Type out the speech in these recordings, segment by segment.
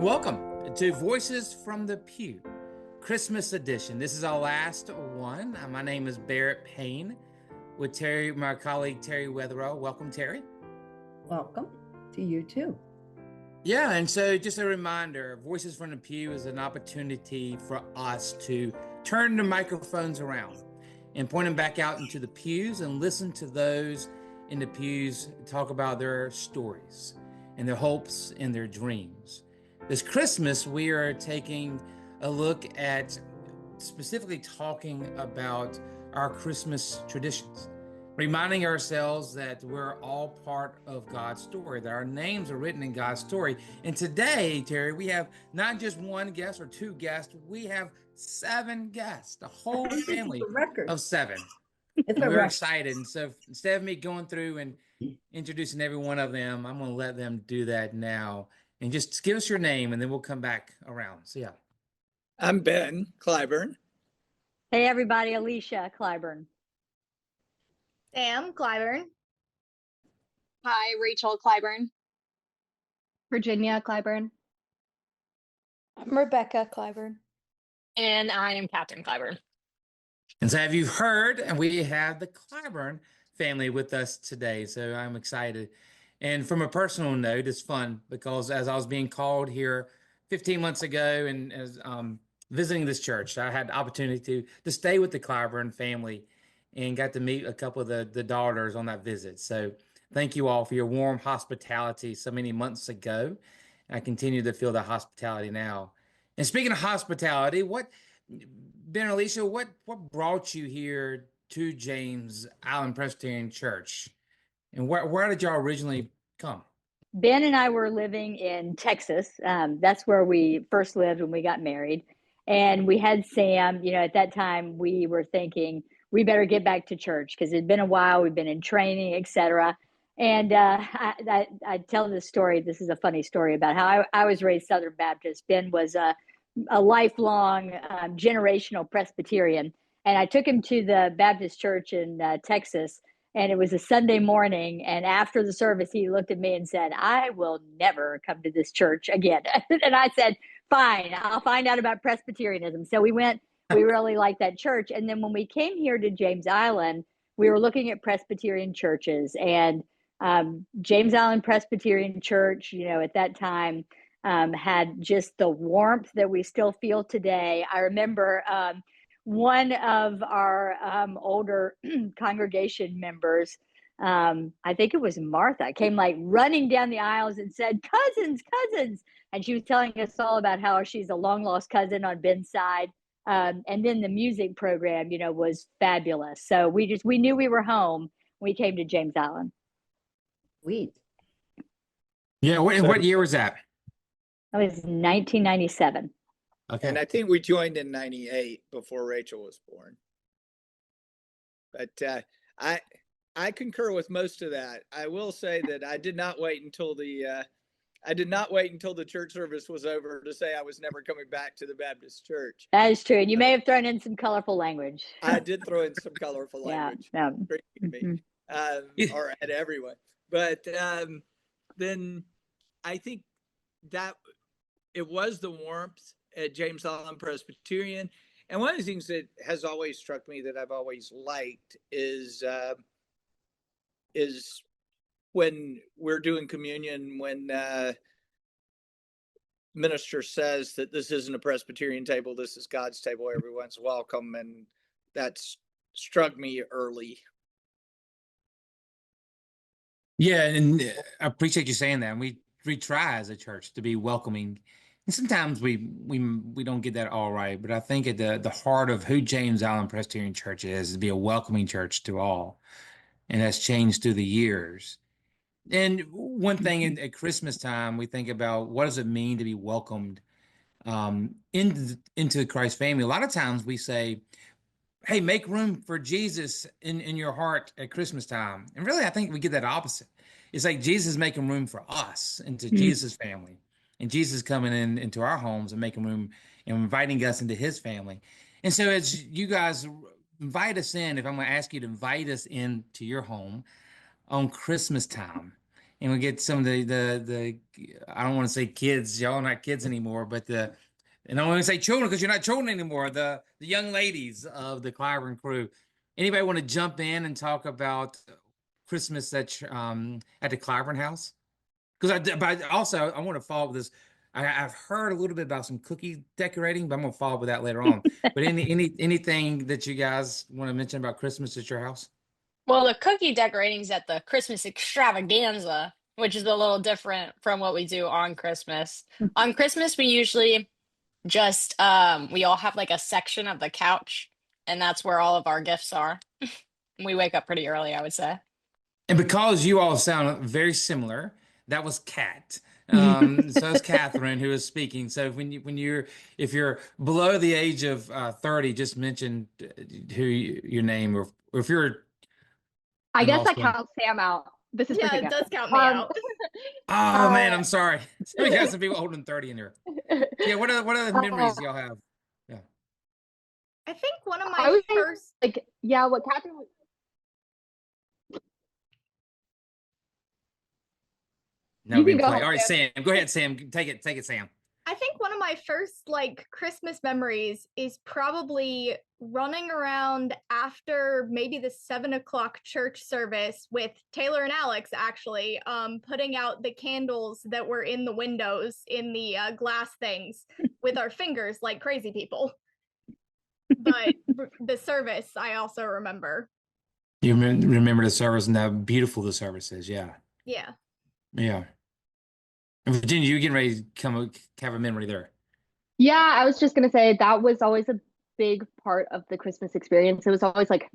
Welcome to Voices from the Pew, Christmas edition. This is our last one. My name is Barrett Payne with Terry, my colleague Terry Weatherall. Welcome, Terry. Welcome to you too. Yeah, and so just a reminder, Voices from the Pew is an opportunity for us to turn the microphones around and point them back out into the pews and listen to those in the pews talk about their stories and their hopes and their dreams. This Christmas, we are taking a look at specifically talking about our Christmas traditions, reminding ourselves that we're all part of God's story, that our names are written in God's story. And today, Terry, we have not just one guest or two guests, we have 7 guests, the whole family of 7. And we're excited. And so instead of me going through and introducing every one of them, I'm going to let them do that now. And just give us your name, and then we'll come back around. So, yeah. I'm Ben Clyburn. Hey, everybody. Alicia Clyburn. Sam Clyburn. Hi, Rachel Clyburn. Virginia Clyburn. I'm Rebecca Clyburn. And I am Captain Clyburn. And so have you heard, and we have the Clyburn family with us today. So I'm excited. And from a personal note, it's fun because as I was being called here 15 months ago and as visiting this church, I had the opportunity to stay with the Clyburn family and got to meet a couple of the daughters on that visit. So thank you all for your warm hospitality so many months ago. I continue to feel the hospitality now. And speaking of hospitality, Ben, Alicia, what brought you here to James Island Presbyterian Church? And where did y'all originally come? Ben and I were living in Texas. That's where we first lived when we got married. And we had Sam, at that time we were thinking we better get back to church because it'd been a while. We've been in training, etc. And I tell this story. This is a funny story about how I was raised Southern Baptist. Ben was a lifelong generational Presbyterian. And I took him to the Baptist church in Texas. And it was a Sunday morning. And after the service, he looked at me and said, I will never come to this church again. And I said, fine, I'll find out about Presbyterianism. So we went, we really liked that church. And then when we came here to James Island, we were looking at Presbyterian churches. And James Island Presbyterian Church, at that time, had just the warmth that we still feel today. I remember one of our older congregation members, I think it was Martha, came like running down the aisles and said, cousins. And she was telling us all about how she's a long lost cousin on Ben's side. And then the music program, was fabulous. So we knew we were home when we came to James Island. Sweet. Yeah. What year was that? That was 1997. Okay. And I think we joined in 98 before Rachel was born. But I concur with most of that. I will say that I did not wait until the church service was over to say I was never coming back to the Baptist church. That is true. And you may have thrown in some colorful language. I did throw in some colorful language. Yeah. Or at everyone. But then I think that it was the warmth at James Island Presbyterian. And one of the things that has always struck me that I've always liked is when we're doing communion, when minister says that this isn't a Presbyterian table, this is God's table, everyone's welcome. And that's struck me early. Yeah, and I appreciate you saying that. And we try as a church to be welcoming. And sometimes we don't get that all right, but I think at the heart of who James Island Presbyterian Church is to be a welcoming church to all. And that's changed through the years. And one thing at Christmas time, we think about what does it mean to be welcomed into the Christ family. A lot of times we say, hey, make room for Jesus in your heart at Christmas time. And really, I think we get that opposite. It's like Jesus is making room for us into Jesus' family. And Jesus coming into our homes and making room and inviting us into his family. And so as you guys invite us in, if I'm going to ask you to invite us into your home on Christmas time, and we get some of the I don't want to say kids, y'all are not kids anymore, but and I don't want to say children because you're not children anymore. The young ladies of the Clyburn crew. Anybody want to jump in and talk about Christmas at the Clyburn house? But also I want to follow up with this. I've heard a little bit about some cookie decorating, but I'm gonna follow up with that later on. But anything that you guys want to mention about Christmas at your house? Well, the cookie decorating's at the Christmas extravaganza, which is a little different from what we do on Christmas. On Christmas, we usually just we all have like a section of the couch, and that's where all of our gifts are. We wake up pretty early, I would say. And because you all sound very similar, that was Kat. So it's Catherine who is speaking. So if you're below the age of 30, just mention your name, or if you're I an guess I also. count Sam out. This is Yeah, Virginia. it does count me out. Oh man, I'm sorry. So we got some people older than 30 in there. Yeah, what other memories y'all have? Yeah. I think one of I my would say, first. like, yeah, what Catherine No you can go replay. ahead, All right, Sam. Sam. Go ahead, Sam. Take it, Sam. I think one of my first like Christmas memories is probably running around after maybe the 7 o'clock church service with Taylor and Alex actually putting out the candles that were in the windows in the glass things with our fingers like crazy people. But the service I also remember. You remember the service and how beautiful the service is. Yeah. Yeah. Yeah. And Virginia, you're getting ready to have a memory there. Yeah, I was just gonna say that was always a big part of the Christmas experience. It was always like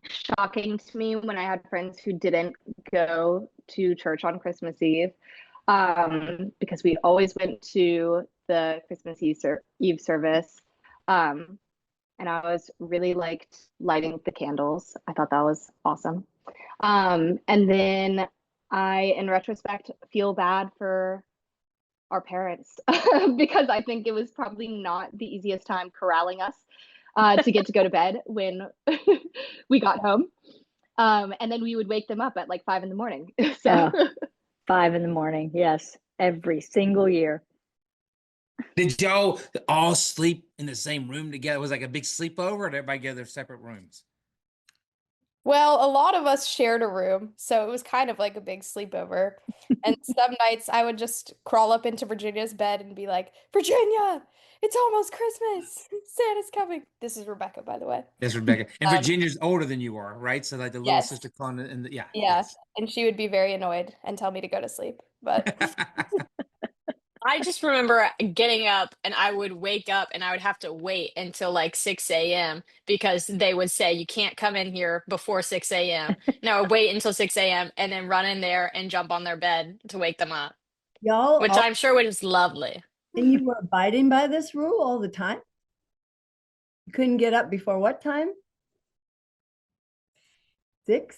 shocking to me when I had friends who didn't go to church on Christmas Eve, because we always went to the Christmas Eve service. And I always really liked lighting the candles. I thought that was awesome. And then I, in retrospect, feel bad for our parents because I think it was probably not the easiest time corralling us to get to go to bed when we got home. And then we would wake them up at like 5 a.m. So 5 a.m. Yes, every single year. Did y'all all sleep in the same room together? It was like a big sleepover, or did everybody go to their separate rooms? Well, a lot of us shared a room, so it was kind of like a big sleepover. And some nights I would just crawl up into Virginia's bed and be like, Virginia, it's almost Christmas. Santa's coming. This is Rebecca, by the way. That's Rebecca. And Um, Virginia's older than you are, right? So like the little yes. sister clone and yeah. Yeah. Yes. And she would be very annoyed and tell me to go to sleep. But I just remember getting up and I would wake up and I would have to wait until like 6 a.m. because they would say, you can't come in here before 6 a.m. And I would wait until 6 a.m. and then run in there and jump on their bed to wake them up, Y'all, which I'm sure was lovely. and you were abiding by this rule all the time? You couldn't get up before what time? 6?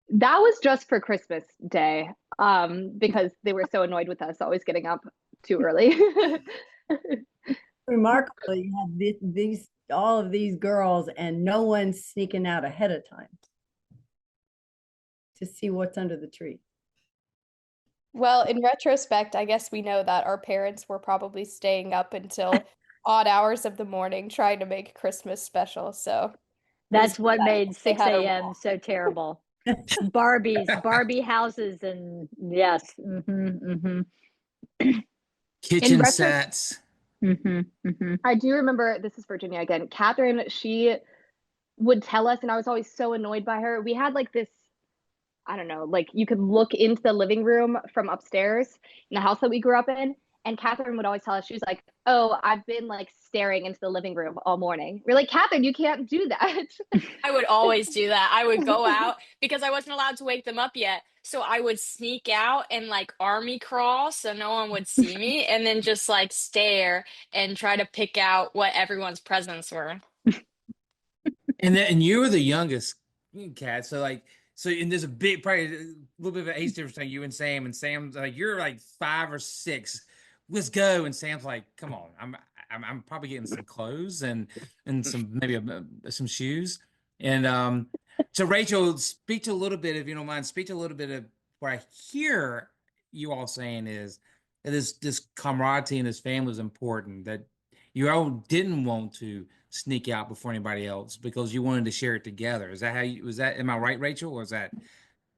that was just for Christmas Day, because they were so annoyed with us always getting up too early. Remarkable, you have these all of these girls and no one sneaking out ahead of time to see what's under the tree. well, in retrospect, I guess we know that our parents were probably staying up until odd hours of the morning trying to make Christmas special. So That's what made they 6 had a a.m. rule. so terrible. Barbie houses, and yes. Kitchen retro- sets. I do remember, this is Virginia again. Catherine, she would tell us, and I was always so annoyed by her. We had like this, I don't know, like you could look into the living room from upstairs in the house that we grew up in. And Catherine would always tell us, she was like, oh, I've been like staring into the living room all morning. We're like, Catherine, you can't do that. I would always do that. I would go out because I wasn't allowed to wake them up yet. So I would sneak out and like army crawl so no one would see me and then just like stare and try to pick out what everyone's presents were. And you were the youngest cat, and there's probably a little bit of an age difference between you and Sam. And Sam's like, you're like 5 or 6. Let's go. And Sam's like, come on, I'm probably getting some clothes and some maybe some shoes. And so Rachel, speak to a little bit, if you don't mind, speak to a little bit what I hear you all saying is that this camaraderie and this family is important. That you all didn't want to sneak out before anybody else because you wanted to share it together. Is that how you? Was that? Am I right, Rachel? Or is that?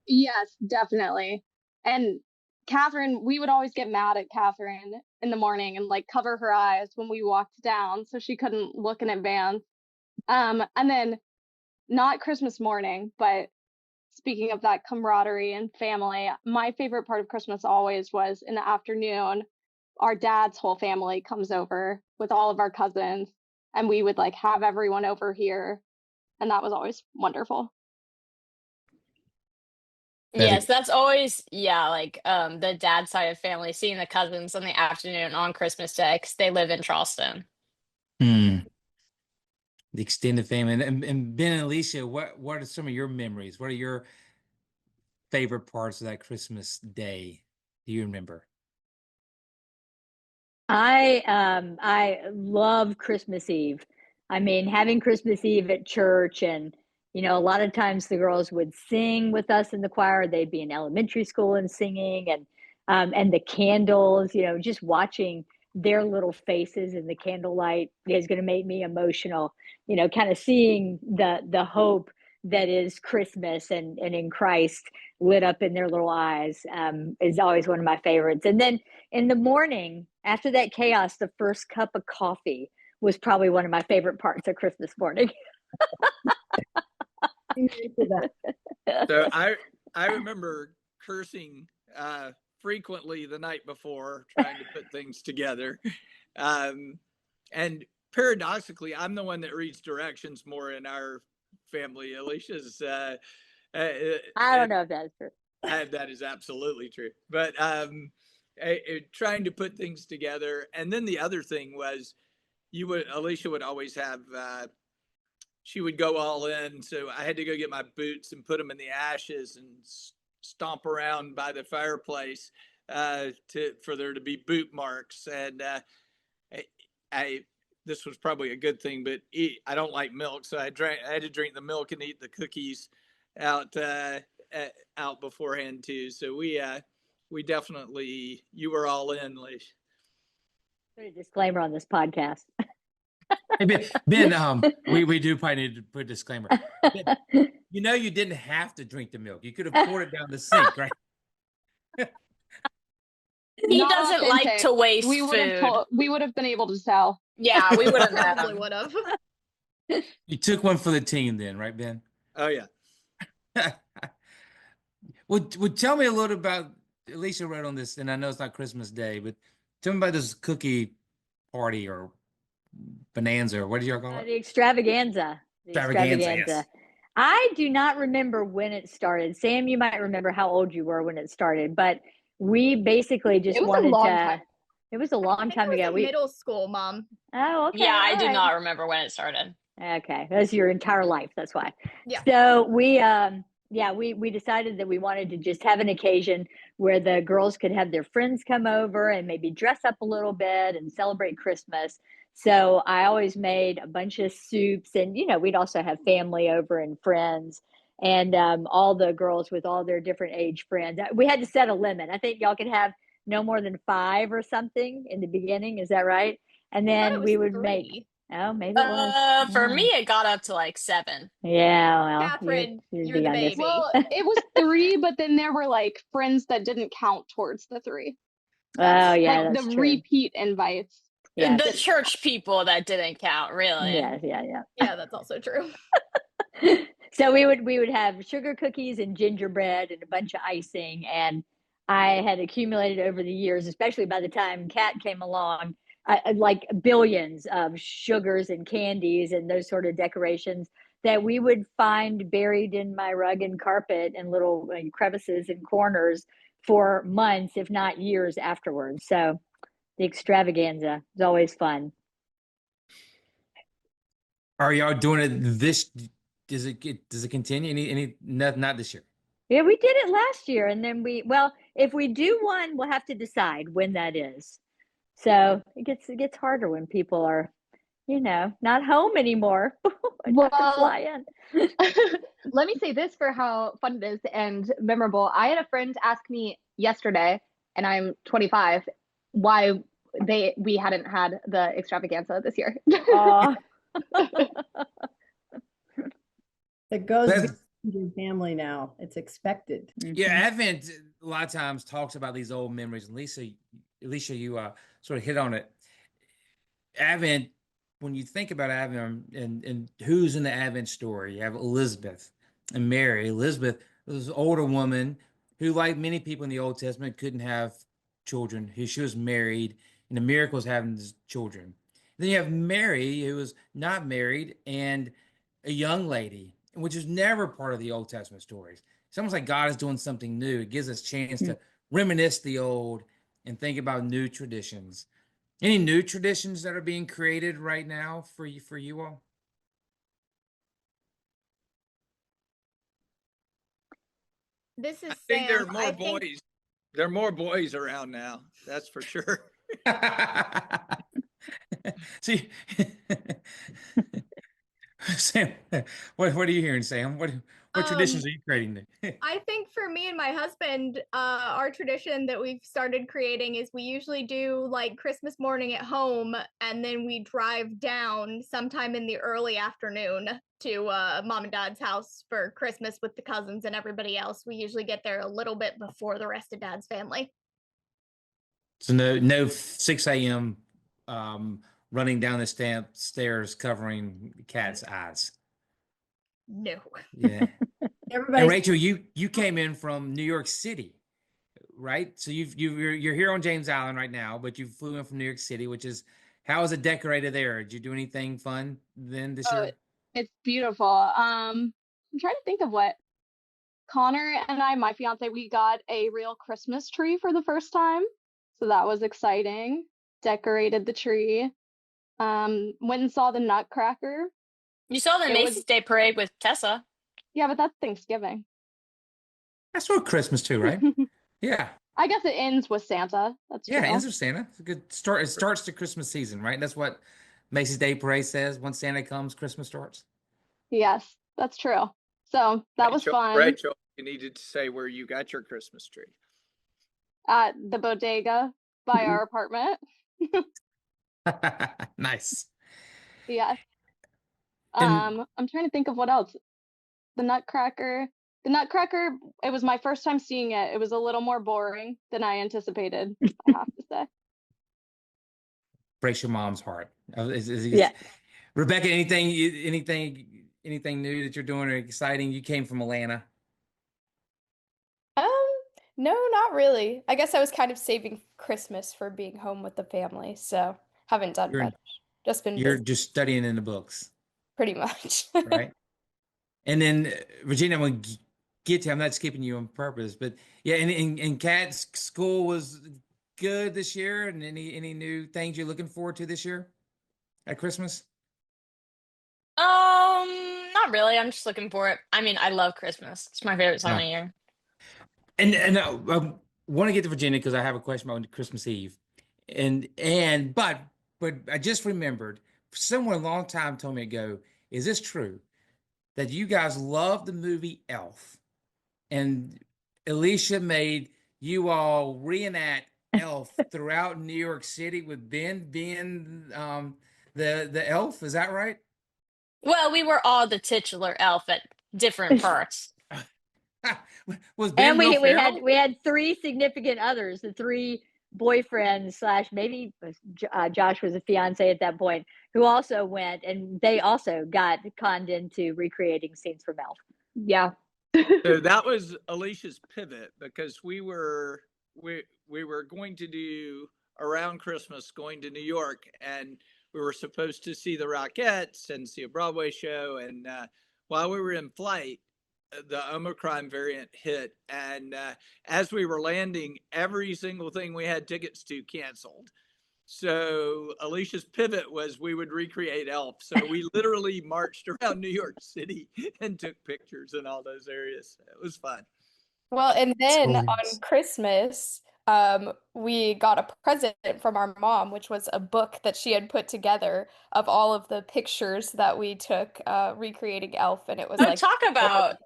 Yes, definitely. And Catherine, we would always get mad at Catherine in the morning and like cover her eyes when we walked down so she couldn't look in advance. And then not Christmas morning, but speaking of that camaraderie and family, my favorite part of Christmas always was in the afternoon. Our dad's whole family comes over with all of our cousins, and we would like have everyone over here, and that was always wonderful. Yes, that's always, yeah, like the dad side of family, seeing the cousins in the afternoon on Christmas Day 'cause they live in Charleston. The extended family. And Ben and Alicia, what are some of your memories? What are your favorite parts of that Christmas day? Do you remember? I love Christmas Eve. I mean, having Christmas Eve at church, and a lot of times the girls would sing with us in the choir. They'd be in elementary school and singing, and the candles, just watching their little faces in the candlelight is going to make me emotional. Kind of seeing the hope that is Christmas and in Christ lit up in their little eyes is always one of my favorites. And then in the morning, after that chaos, the first cup of coffee was probably one of my favorite parts of Christmas morning. So I remember cursing frequently the night before, trying to put things together. And paradoxically, I'm the one that reads directions more in our family. Alicia's I don't know if that's true. That is absolutely true. But trying to put things together. And then the other thing was Alicia would always have, she would go all in. So I had to go get my boots and put them in the ashes and stomp around by the fireplace for there to be boot marks. And this was probably a good thing, but I don't like milk. So I had to drink the milk and eat the cookies out beforehand too. So we definitely, you were all in, Leash. Put a disclaimer on this podcast. Hey, Ben, we do probably need to put a disclaimer. Ben, you didn't have to drink the milk. You could have poured it down the sink, right? He doesn't like to waste food. We would have been able to tell. Yeah, we would have probably would have. You took one for the team then, right, Ben? Oh, yeah. Well, tell me a little about, Alicia wrote on this, and I know it's not Christmas Day, but tell me about this cookie party or bonanza, or what did y'all call it? The extravaganza. Yes. I do not remember when it started. Sam, you might remember how old you were when it started, but we basically just wanted to. It was a long time ago. Middle school, Mom. Oh, okay. Yeah, I do not remember when it started. Okay, that's your entire life. That's why. Yeah. So we decided that we wanted to just have an occasion where the girls could have their friends come over and maybe dress up a little bit and celebrate Christmas. So I always made a bunch of soups, and we'd also have family over and friends, and all the girls with all their different age friends. We had to set a limit. I think y'all could have no more than 5 or something in the beginning. Is that right? And then we would 3. make. Oh, maybe it was. For me, it got up to like 7. Yeah, well, Catherine, you're the baby. Well, it was 3, but then there were like friends that didn't count towards the 3. Oh, yeah, like that's the true. Repeat invites. Yeah. The church people that didn't count, really. Yeah. Yeah, that's also true. So we would have sugar cookies and gingerbread and a bunch of icing, and I had accumulated over the years, especially by the time Kat came along, like billions of sugars and candies and those sort of decorations that we would find buried in my rug and carpet and little crevices and corners for months, if not years afterwards. So the extravaganza is always fun. Are y'all doing it this? Does it continue? Not this year. Yeah, we did it last year, and then if we do one, we'll have to decide when that is. So it gets harder when people are, not home anymore. Well, have to fly in. let me say this for how fun it is and memorable. I had a friend ask me yesterday, and I'm 25, why we hadn't had the extravaganza this year. It goes beyond your family now. It's expected. Yeah, Advent a lot of times talks about these old memories. And Alicia, you sort of hit on it. Advent, when you think about Advent and who's in the Advent story, you have Elizabeth and Mary. Elizabeth was an older woman who, like many people in the Old Testament, couldn't have children. She was married, and the miracle was having children. Then you have Mary, who was not married, and a young lady, which is never part of the Old Testament stories. It's almost like God is doing something new. It gives us a chance to reminisce the old and think about new traditions. Any new traditions that are being created right now for you all? This is I think there are Sam. more boys. There are more boys around now. That's for sure. See, Sam, what are you hearing, Sam? What traditions are you creating? I think for me and my husband, our tradition that we've started creating is we usually do like Christmas morning at home, and then we drive down sometime in the early afternoon to mom and dad's house for Christmas with the cousins and everybody else. We usually get there a little bit before the rest of dad's family. So no 6 a.m. Running down the stairs covering the cat's eyes. No. Yeah. Everybody. And Rachel, you came in from New York City, right? So you're here on James Island right now, but you flew in from New York City, how is it decorated there? Did you do anything fun then this year? It's beautiful. I'm trying to think of what Connor and I, my fiance, we got a real Christmas tree for the first time. So that was exciting. Decorated the tree. Went and saw the Nutcracker. You saw the Macy's Day Parade with Tessa. Yeah, but that's Thanksgiving. That's for Christmas too, right? Yeah. I guess it ends with Santa. That's true. Yeah, it ends with Santa. It's a good start. It starts the Christmas season, right? That's what Macy's Day Parade says. Once Santa comes, Christmas starts. Yes, that's true. So that was fun. Rachel, you needed to say where you got your Christmas tree. At the bodega by our apartment. Nice. Yes. I'm trying to think of what else. The Nutcracker, it was my first time seeing it. It was a little more boring than I anticipated, I have to say. Breaks your mom's heart. Yeah. Rebecca, anything new that you're doing or exciting? You came from Atlanta. No, not really. I guess I was kind of saving Christmas for being home with the family, so haven't done much. You're just studying in the books. Pretty much. Right. And then Virginia, I'm going to get to, I'm not skipping you on purpose, but yeah, and Kat's school was good this year. And any new things you're looking forward to this year at Christmas? Not really. I'm just looking for it. I mean, I love Christmas. It's my favorite time of year. And I want to get to Virginia because I have a question about Christmas Eve. But I just remembered someone a long time told me ago, is this true that you guys love the movie Elf? And Alicia made you all reenact Elf throughout New York City with Ben being the elf. Is that right? Well, we were all the titular elf at different parts. Was Ben and we had 3 significant others, the 3 boyfriends / maybe Josh was a fiance at that point, who also went, and they also got conned into recreating scenes from Elf. Yeah. So that was Alicia's pivot, because we were going to do around Christmas, going to New York, and we were supposed to see the Rockettes and see a Broadway show. And while we were in flight, the Omicron variant hit. And as we were landing, every single thing we had tickets to canceled. So Alicia's pivot was we would recreate Elf. So we literally marched around New York City and took pictures in all those areas. It was fun. Well, and then on Christmas, we got a present from our mom, which was a book that she had put together of all of the pictures that we took recreating Elf, and it was Oh, like talk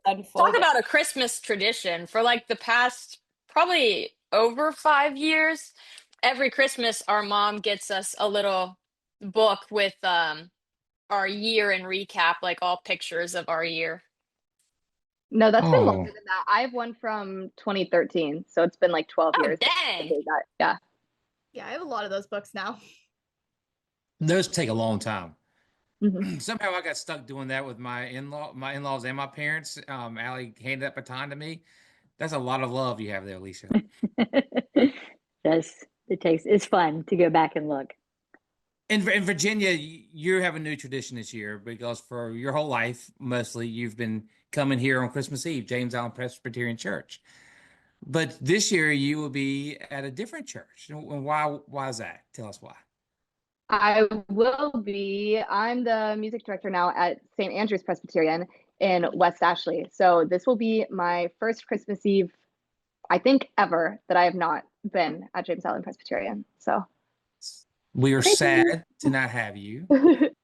unfolding. about a Christmas tradition for like the past probably over 5 years. Every Christmas, our mom gets us a little book with our year and recap, like all pictures of our year. No, that's been Oh, longer than that. I have one from 2013, so it's been like 12 Oh, years. dang. Yeah. Yeah, I have a lot of those books now. those take a long time. Mhm. Somehow I got stuck doing that with my in-laws and my parents. Allie handed that baton to me. That's a lot of love you have there, Alicia. Yes, it's fun to go back and look. In Virginia, you have a new tradition this year because for your whole life, mostly, you've been coming here on Christmas Eve, James Allen Presbyterian Church. But this year you will be at a different church. And why is that? Tell us why. I will be. I'm the music director now at St. Andrew's Presbyterian in West Ashley. So this will be my first Christmas Eve, I think, ever that I have not been at James Allen Presbyterian. So We are crazy. sad to not have you,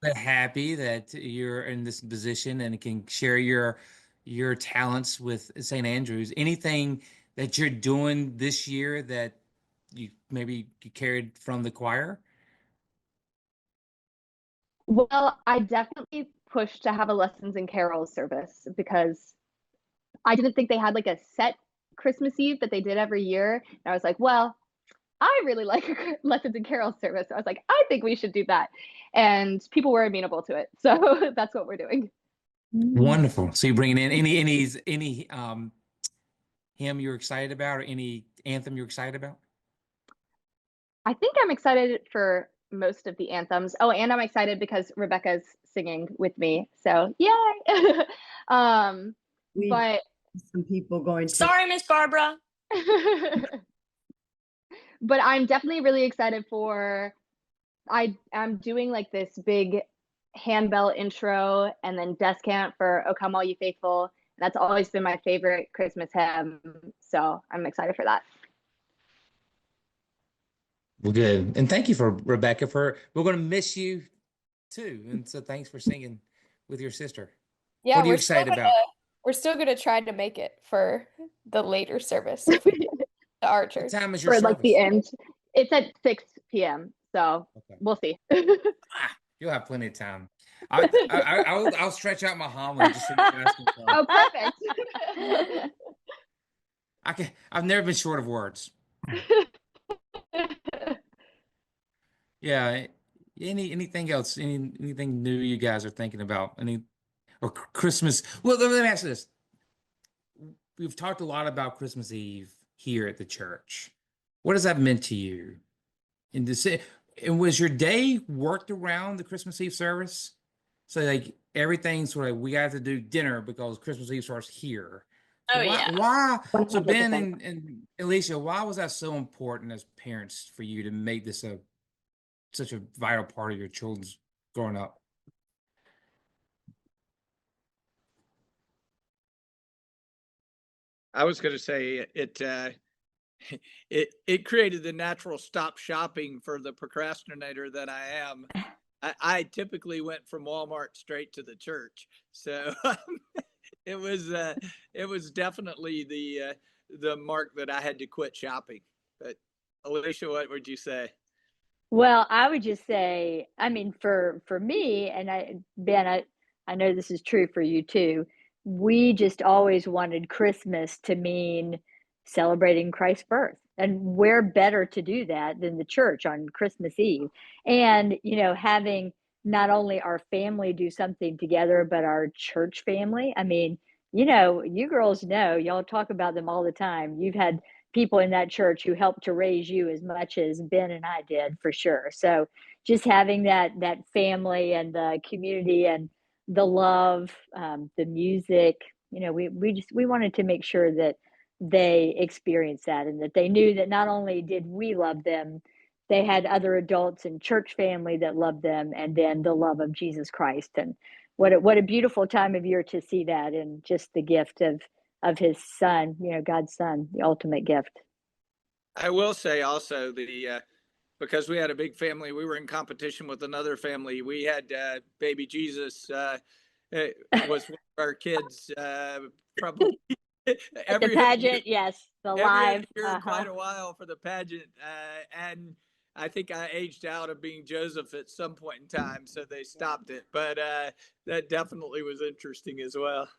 but happy that you're in this position and can share your talents with St. Andrews. Anything that you're doing this year that you carried from the choir? Well, I definitely pushed to have a lessons and carols service because I didn't think they had like a set Christmas Eve that they did every year. And I was like, well, I really like a lessons and carols service. So I was like, I think we should do that. And people were amenable to it. So that's what we're doing. Wonderful. So you're bringing in any hymn you're excited about or any anthem you're excited about? I think I'm excited for most of the anthems. Oh, and I'm excited because Rebecca's singing with me. So yay. We But some people going to Sorry, Miss Barbara. but I'm definitely really excited for I'm doing like this big handbell intro and then descant for O Come All You Faithful. That's always been my favorite Christmas hymn. So I'm excited for that. Well, good. And thank you for Rebecca we're going to miss you too. And so thanks for singing with your sister. Yeah, What are you excited about? we're still gonna try to make it for the later service if we can to our What church. time is your For like the service? end. It's at 6 p.m. So Okay. we'll see. You'll have plenty of time. I'll stretch out my homily just so you guys can come. Oh, perfect. I've never been short of words. Yeah. Anything else? Anything new you guys are thinking about? Or Christmas? Well, let me ask you this. We've talked a lot about Christmas Eve here at the church. What has that meant to you? And was your day worked around the Christmas Eve service? So like everything sort of we have to do dinner because Christmas Eve starts here. So Oh, yeah. why so Ben 100%. and Alicia, why was that so important as parents for you to make this such a vital part of your children's growing up? I was going to say it created the natural stop shopping for the procrastinator that I am. I typically went from Walmart straight to the church, so it was definitely the mark that I had to quit shopping. But Alicia, what would you say? Well, I would just say, I mean, for me, and Ben, I know this is true for you too. We just always wanted Christmas to mean celebrating Christ's birth. And where better to do that than the church on Christmas Eve? And, having not only our family do something together, but our church family. I mean, you girls know, y'all talk about them all the time. You've had people in that church who helped to raise you as much as Ben and I did, for sure. So just having that family and the community and the love, the music, we wanted to make sure that they experienced that and that they knew that not only did we love them, they had other adults and church family that loved them, and then the love of Jesus Christ. And what a beautiful time of year to see that, and just the gift of his son, God's son, the ultimate gift. I will say also because we had a big family, we were in competition with another family. We had baby Jesus was one of our kids probably At the every other year, pageant, yes, the live. quite a while for the pageant. And I think I aged out of being Joseph at some point in time, so they stopped it. But that definitely was interesting as well.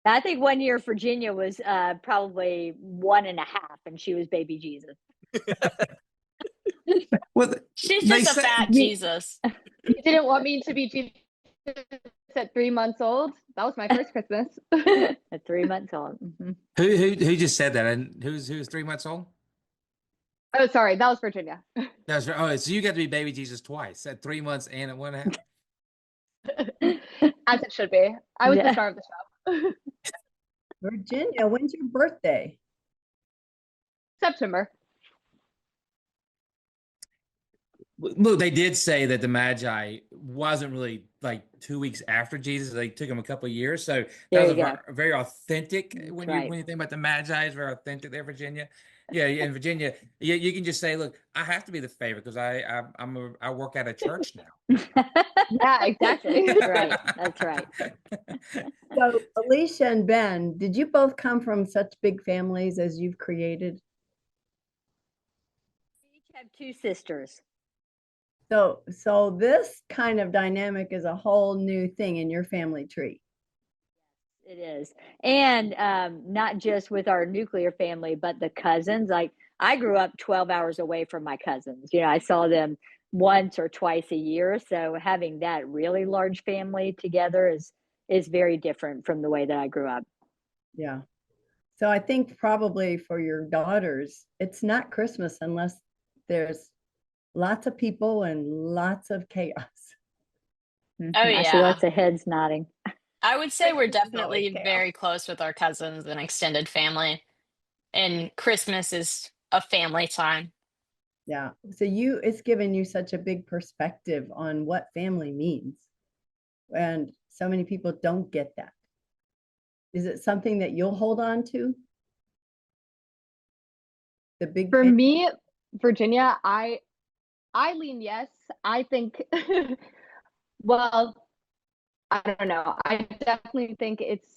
I think one year Virginia was probably 1.5, and she was baby Jesus. Well, She's they just a say fat Jesus. You didn't want me to be Jesus at 3 months old. That was my first Christmas. At 3 months old. Mm-hmm. who just said that, and who's 3 months old? Oh, sorry, that was Virginia. That's right. Oh, so you got to be baby Jesus twice at 3 months and at 1.5. As it should be. I was the Yeah. star of the show. Virginia, when's your birthday? September. Look, they did say that the Magi wasn't really like 2 weeks after Jesus. They took him a couple of years, so There that you was go. very authentic. That's When right. you think about the Magi, it's very authentic there, Virginia. Yeah, in Virginia, you can just say, "Look, I have to be the favorite because I work at a church now." Yeah, exactly. That's right. That's right. So, Alicia and Ben, did you both come from such big families as you've created? We each have 2 sisters. So this kind of dynamic is a whole new thing in your family tree. It is. And not just with our nuclear family, but the cousins. Like, I grew up 12 hours away from my cousins. I saw them once or twice a year. So having that really large family together is very different from the way that I grew up. Yeah. So I think probably for your daughters, it's not Christmas unless there's lots of people and lots of chaos. Mhm. Oh, I see yeah. lots of heads nodding. I would say we're Christmas is always definitely chaos. very close with our cousins and extended family. And Christmas is a family time. Yeah. So it's given you such a big perspective on what family means. And so many people don't get that. Is it something that you'll hold on to? The big For family? me, Virginia, I lean yes. I think well, I don't know. I definitely think it's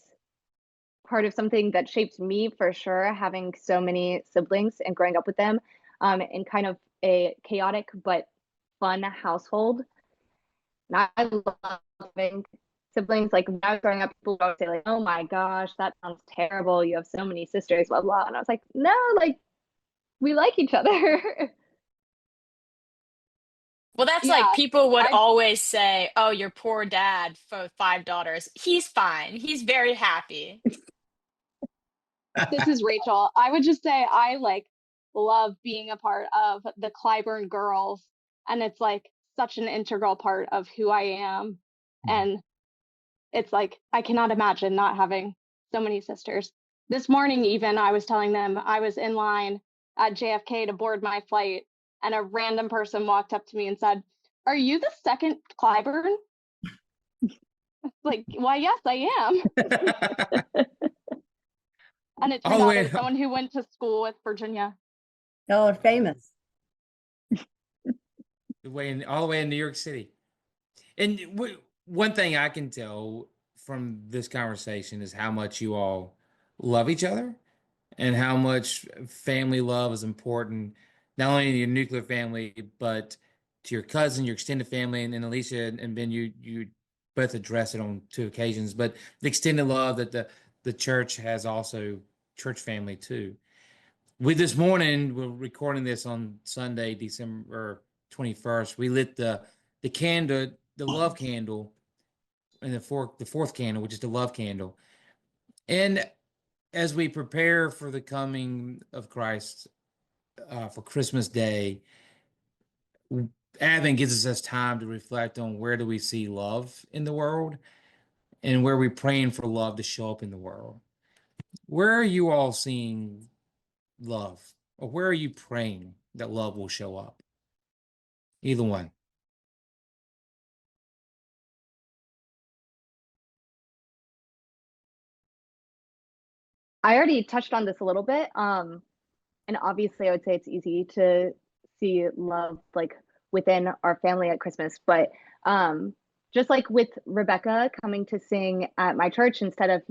part of something that shaped me for sure, having so many siblings and growing up with them in kind of a chaotic but fun household. And I love having siblings. Like when I was growing up, people would always say, like, oh my gosh, that sounds terrible. You have so many sisters, blah, blah. And I was like, no, like we like each other. Well, that's Yeah, like people would I always say, "Oh, your poor dad for 5 daughters. He's fine. He's very happy." this is Rachel. I would just say I like love being a part of the Clyburn girls, and it's like such an integral part of who I am. And it's like I cannot imagine not having so many sisters. This morning, even I was telling them I was in line at JFK to board my flight, and a random person walked up to me and said, "Are you the second Clyburn?" Like, why, yes, I am. And it turned All the out it way, was someone who went to school with Virginia. Y'all are famous. all the way in New York City. And one thing I can tell from this conversation is how much you all love each other and how much family love is important, not only in your nuclear family, but to your cousin, your extended family, and Alicia and Ben, you both address it on 2 occasions, but the extended love that the church has also church family too. This morning, we're recording this on Sunday, December 21st. We lit the candle, the love candle, and the fourth candle, which is the love candle. And as we prepare for the coming of Christ for Christmas Day, Advent gives us time to reflect on where do we see love in the world and where we're praying for love to show up in the world. Where are you all seeing love? Or where are you praying that love will show up? Either one. I already touched on this a little bit. And obviously, I would say it's easy to see love like within our family at Christmas, but just like with Rebecca coming to sing at my church instead of,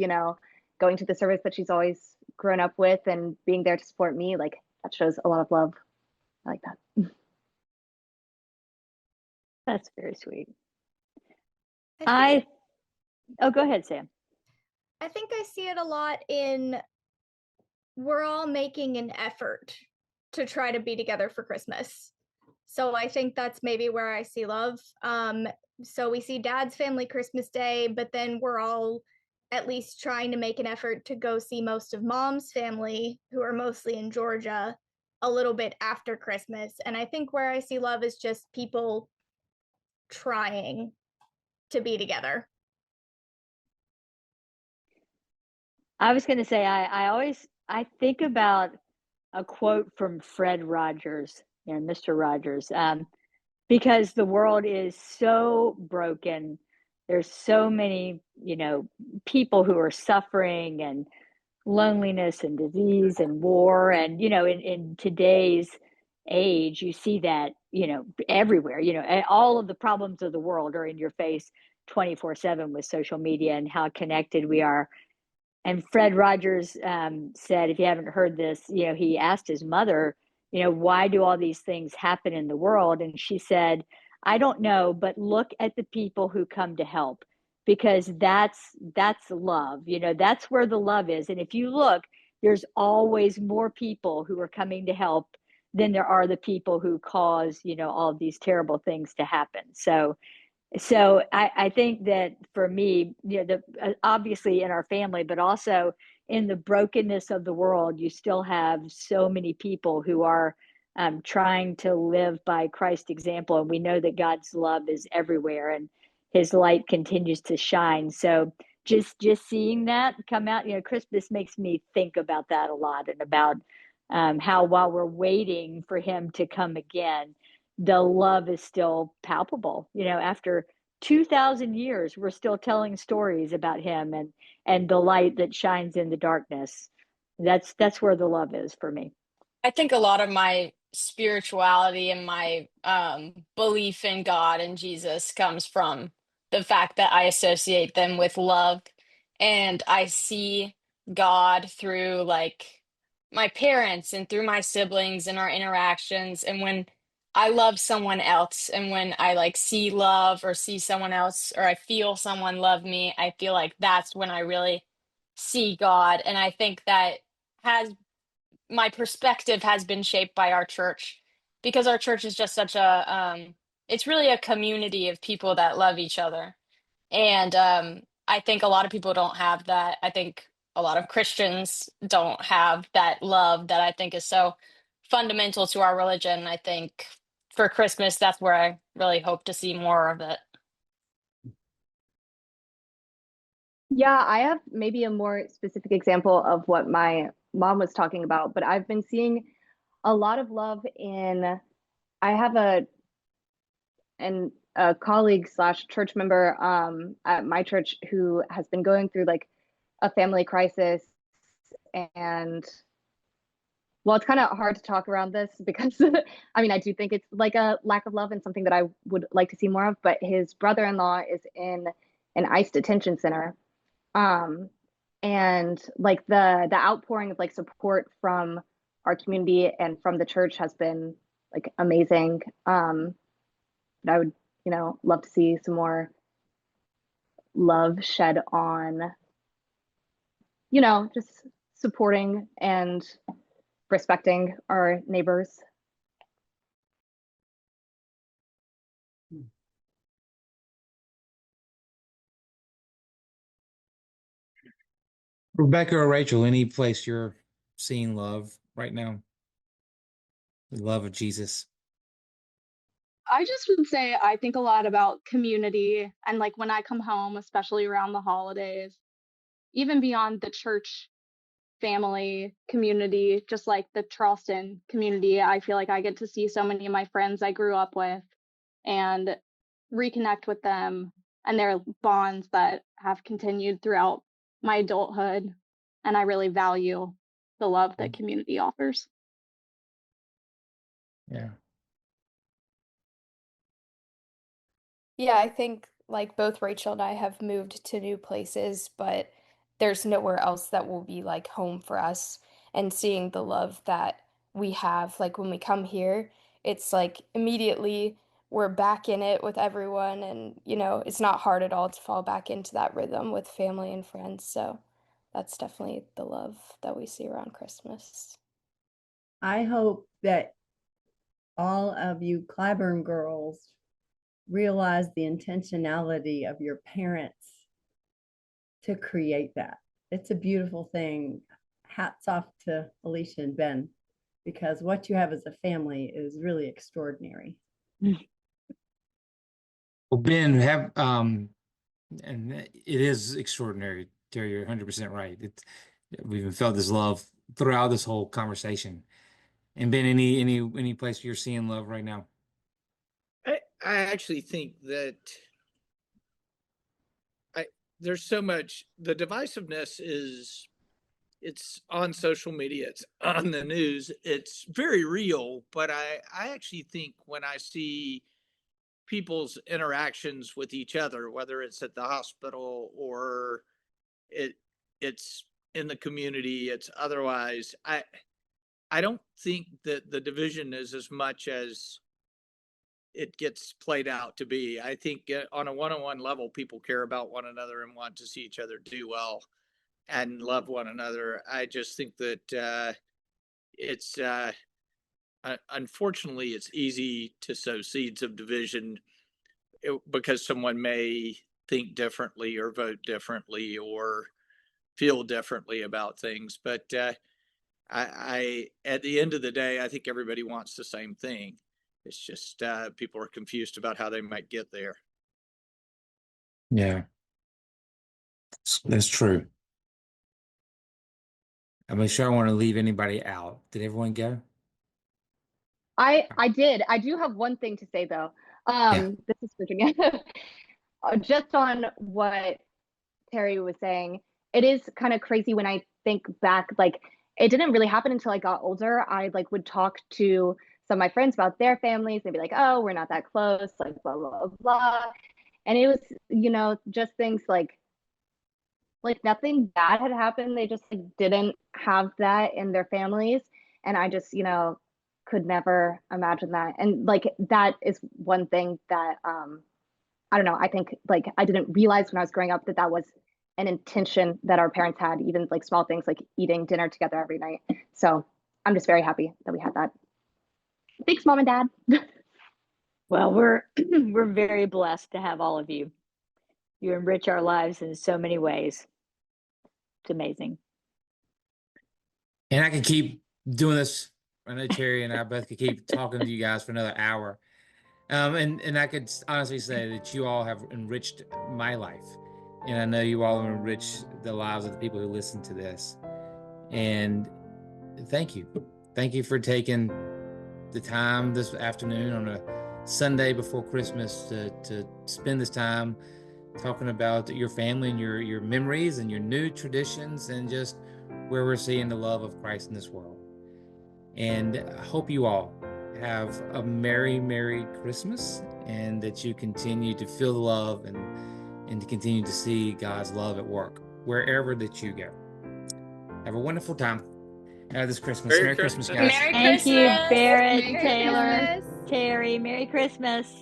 going to the service that she's always grown up with and being there to support me, like that shows a lot of love. I like that. That's very sweet. I Oh, go ahead, Sam. I think I see it a lot in we're all making an effort to try to be together for Christmas. So I think that's maybe where I see love. So we see Dad's family Christmas Day, but then we're all at least trying to make an effort to go see most of Mom's family, who are mostly in Georgia, a little bit after Christmas. And I think where I see love is just people trying to be together. I was going to say, I think about a quote from Fred Rogers and Mr. Rogers, because the world is so broken. There's so many, people who are suffering and loneliness and disease and war. And, in today's age, you see that, everywhere, and all of the problems of the world are in your face 24/7 with social media and how connected we are. And Fred Rogers said, if you haven't heard this, he asked his mother, why do all these things happen in the world? And she said, I don't know, but look at the people who come to help, because that's love. That's where the love is. And if you look, there's always more people who are coming to help than there are the people who cause, all of these terrible things to happen. So I think that for me, obviously in our family, but also in the brokenness of the world, you still have so many people who are trying to live by Christ's example. And we know that God's love is everywhere and his light continues to shine. So just seeing that come out, Christmas makes me think about that a lot, and about how while we're waiting for him to come again, the love is still palpable. After 2,000 years, we're still telling stories about him and the light that shines in the darkness. That's where the love is for me. I think a lot of my spirituality and my belief in God and Jesus comes from the fact that I associate them with love, and I see God through like my parents and through my siblings and our interactions. And when I love someone else, and when I like see love or see someone else, or I feel someone love me, I feel like that's when I really see God. And I think that has my perspective has been shaped by our church, because our church is just such a it's really a community of people that love each other. And I think a lot of people don't have that. I think a lot of Christians don't have that love that I think is so fundamental to our religion. I think for Christmas, that's where I really hope to see more of it. Yeah, I have maybe a more specific example of what my mom was talking about, but I've been seeing a lot of love in, I have a colleague slash church member at my church who has been going through like a family crisis. And well, it's kind of hard to talk around this because I mean, I do think it's like a lack of love and something that I would like to see more of, but his brother-in-law is in an ICE detention center. And like the outpouring of like support from our community and from the church has been like amazing. I would, love to see some more love shed on, just supporting and respecting our neighbors. Rebecca or Rachel, any place you're seeing love right now? The love of Jesus. I just would say I think a lot about community, and like when I come home, especially around the holidays, even beyond the church family community, just like the Charleston community, I feel like I get to see so many of my friends I grew up with and reconnect with them, and their bonds that have continued throughout my adulthood. And I really value the love that community offers. Yeah. Yeah, I think like both Rachel and I have moved to new places, but there's nowhere else that will be like home for us. And seeing the love that we have, like when we come here, it's like immediately we're back in it with everyone. And, it's not hard at all to fall back into that rhythm with family and friends. So that's definitely the love that we see around Christmas. I hope that all of you Clyburn girls realize the intentionality of your parents to create that. It's a beautiful thing. Hats off to Alicia and Ben, because what you have as a family is really extraordinary. Well, Ben, and it is extraordinary, Terry. You're 100% right. We've felt this love throughout this whole conversation. And Ben, any place you're seeing love right now? I actually think that there's so much, the divisiveness it's on social media, it's on the news, it's very real, but I actually think when I see people's interactions with each other, whether it's at the hospital or it's in the community, it's otherwise, I don't think that the division is as much as it gets played out to be. I think on a one-on-one level, people care about one another and want to see each other do well and love one another. I just think that it's unfortunately it's easy to sow seeds of division because someone may think differently or vote differently or feel differently about things. But I at the end of the day, I think everybody wants the same thing. It's just people are confused about how they might get there. Yeah, that's true. I make sure I want to leave anybody out. Did everyone go? I did. I do have one thing to say though. This is Virginia. Just on what Terry was saying, it is kind of crazy when I think back, like it didn't really happen until I got older. I like would talk to some of my friends about their families and be like, oh, we're not that close, like blah, blah, blah. And it was, just things like nothing bad had happened. They just like didn't have that in their families. And I just, could never imagine that. And like that is one thing that I don't know, I think like I didn't realize when I was growing up that was an intention that our parents had, even like small things like eating dinner together every night. So I'm just very happy that we had that. Thanks, Mom and Dad. Well, we're we're very blessed to have all of you. You enrich our lives in so many ways. It's amazing. And I could keep doing this. I know Terry and I both could keep talking to you guys for another hour. And I could honestly say that you all have enriched my life. And I know you all have enriched the lives of the people who listen to this. And thank you. Thank you for taking the time this afternoon on a Sunday before Christmas to spend this time talking about your family and your memories and your new traditions and just where we're seeing the love of Christ in this world. And I hope you all have a Merry, Merry Christmas and that you continue to feel the love and to continue to see God's love at work wherever that you go. Have a wonderful time this Christmas. Merry Christmas, guys. Merry Thank Christmas. you, Barrett, Merry Taylor, Christmas. Terry. Merry Christmas.